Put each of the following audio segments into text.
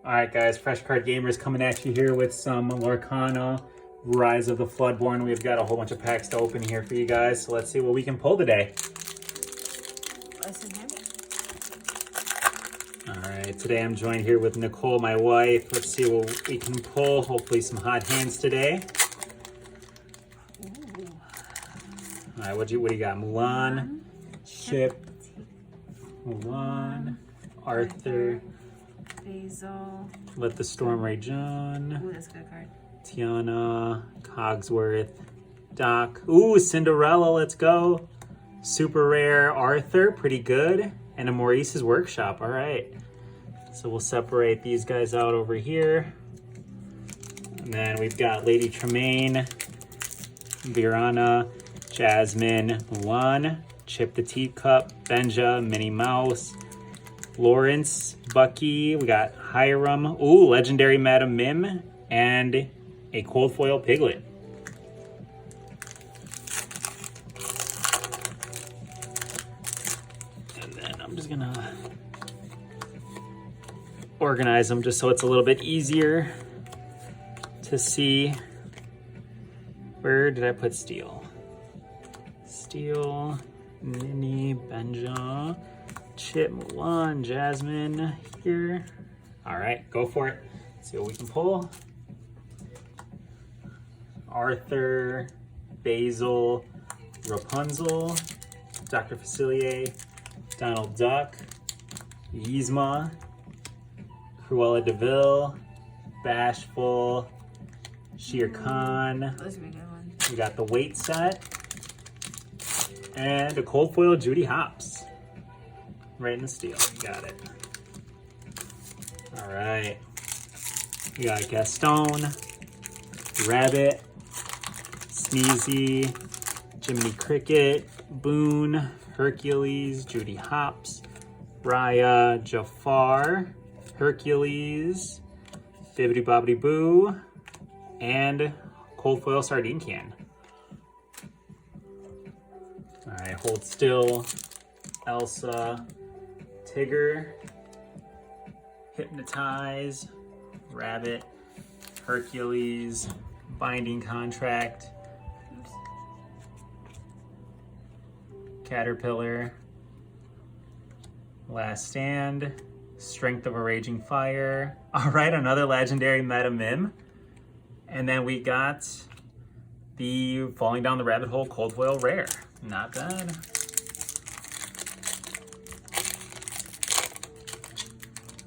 All right, guys, Fresh Card Gamers coming at you here with some Lorcana, Rise of the Floodborn. We've got a whole bunch of packs to open here for you guys, so let's see what we can pull today. All right, today I'm joined here with Nicole, my wife. Let's see what we can pull. Hopefully some hot hands today. Ooh. All right, what do you got? Mulan, Chip, Mulan, Arthur, Basil. Let the Storm Rage On. Ooh, that's a good card. Tiana, Cogsworth, Doc. Ooh, Cinderella, let's go. Super rare Arthur, pretty good. And a Maurice's Workshop, all right. So we'll separate these guys out over here. And then we've got Lady Tremaine, Virana, Jasmine, Mulan, Chip the Teacup, Benja, Minnie Mouse, Lawrence, Bucky, we got Hiram, ooh, Legendary Madam Mim, and a Cold Foil Piglet. And then I'm just gonna organize them just so it's a little bit easier to see. Where did I put Steel? Steel, Minnie, Benja, Chip, Mulan, Jasmine here. All right, go for it. Let's see what we can pull. Arthur, Basil, Rapunzel, Dr. Facilier, Donald Duck, Yzma, Cruella de Vil, Bashful, Shere Khan. Those would be good ones. We got the weight set. And a cold foil Judy Hopps. Right in the steel. Got it. All right. We got Gaston, Rabbit, Sneezy, Jiminy Cricket, Boone, Hercules, Judy Hopps, Raya, Jafar, Hercules, Bibbidi Bobbidi Boo, and cold foil sardine can. All right, hold still. Elsa, Tigger, Hypnotize, Rabbit, Hercules, Binding Contract, Caterpillar, Last Stand, Strength of a Raging Fire. All right, another legendary Madam Mim. And then we got the Falling Down the Rabbit Hole Cold Foil Rare. Not bad.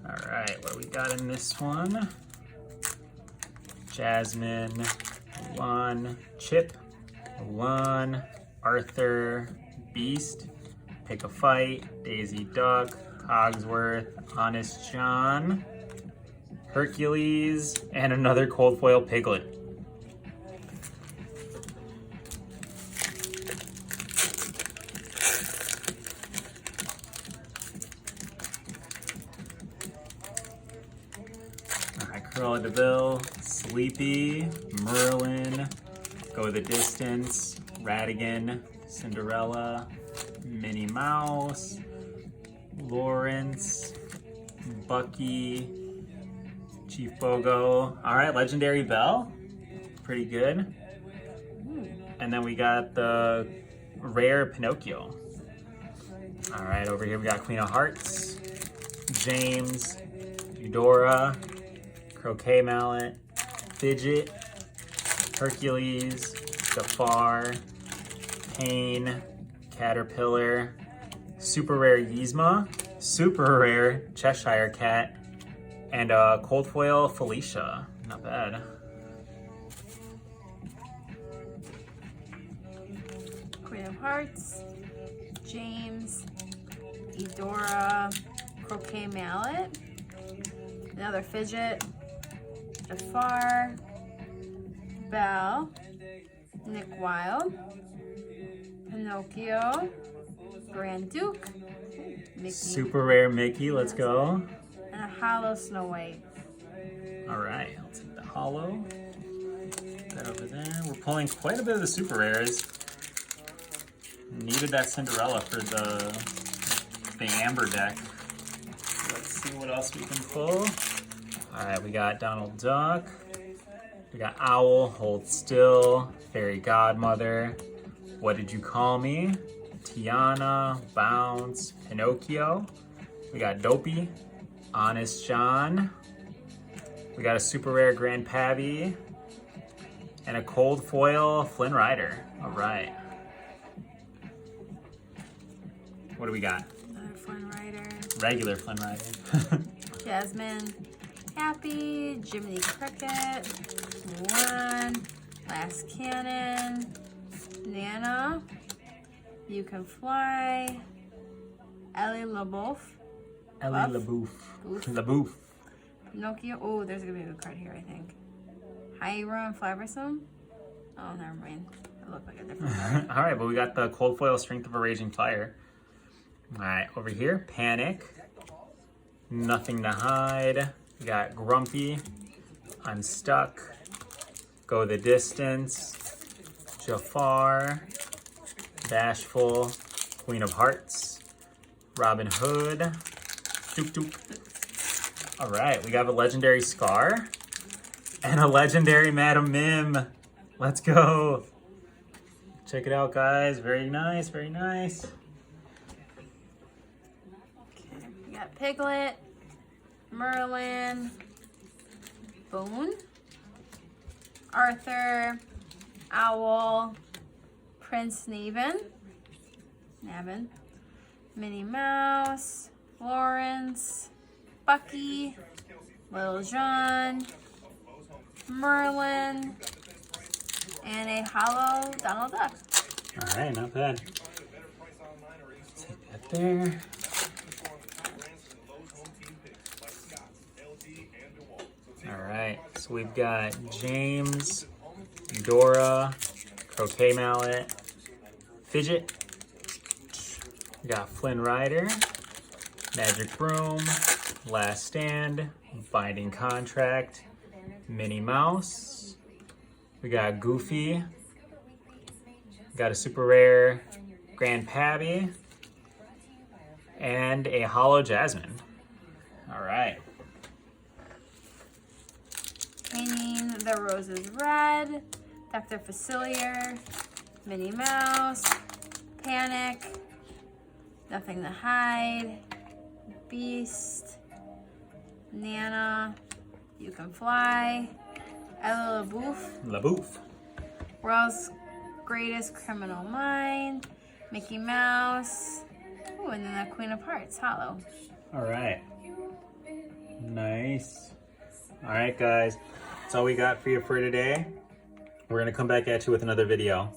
All right, what do we got in this one? Jasmine, Mulan, Chip, Mulan, Arthur, Beast, Pick a Fight, Daisy Duck, Cogsworth, Honest John, Hercules, and another cold foil Piglet. All right, Cruella de Vil, Sleepy, Merlin, Go the Distance, Ratigan, Cinderella, Minnie Mouse, Lawrence, Bucky, Chief Bogo. All right, Legendary Belle, pretty good. And then we got the rare Pinocchio. All right, over here we got Queen of Hearts, James, Eudora, Croquet Mallet, Fidget, Hercules, Jafar, Pain, Caterpillar, super rare Yzma, super rare Cheshire Cat, and a cold foil Felicia. Not bad. Queen of Hearts, James, Eudora, Croquet Mallet, another Fidget, Jafar, Belle, Nick Wilde, Pinocchio, Grand Duke, Mickey, Super rare Mickey, let's go. and a hollow Snow White. All right, I'll take the hollow. Put that over there. We're pulling quite a bit of the super rares. Needed that Cinderella for the Amber deck. Let's see what else we can pull. All right, we got Donald Duck. We got Owl, Hold Still, Fairy Godmother, What Did You Call Me? Tiana, Bounce, Pinocchio. We got Dopey, Honest John. We got a super rare Grand Pabby. And a cold foil Flynn Rider. All right. What do we got? Another Flynn Rider. Regular Flynn Rider. Jasmine, Happy, Jiminy Cricket, Mulan, Last Cannon, Nana, You Can Fly, Ellie LaBeouf, Ellie LaBeouf. LaBeouf. Pinocchio. Oh, there's gonna be a good card here, I think. Hyrule and Flabberstone. Oh, never mind. It looked like a different card. All right, but we got the cold foil Strength of a Raging Fire. All right, over here, Panic, Nothing to Hide. We got Grumpy, Unstuck, Go the Distance, Jafar, Bashful, Queen of Hearts, Robin Hood, Doop Doop. All right, we got a legendary Scar and a legendary Madam Mim. Let's go. Check it out, guys. Very nice, very nice. Okay, we got Piglet, Merlin, Boone, Arthur, Owl, Prince Navin, Minnie Mouse, Lawrence, Bucky, Little John, Merlin, and a hollow Donald Duck. All right, not bad. Take that there. All right, so we've got James, Dora, Croquet Mallet, Fidget. We got Flynn Rider, Magic Broom, Last Stand, Binding Contract, Minnie Mouse. We got Goofy. Got a super rare Grand Pabby and a hollow Jasmine. All right. Painting the Roses Red, Dr. Facilier, Minnie Mouse, Panic, Nothing to Hide, Beast, Nana, You Can Fly, Ellie LaBeouf, LaBeouf. World's Greatest Criminal Mind, Mickey Mouse, ooh, and then the Queen of Hearts, hollow. All right. Nice. All right, guys. That's all we got for you for today. We're going to come back at you with another video.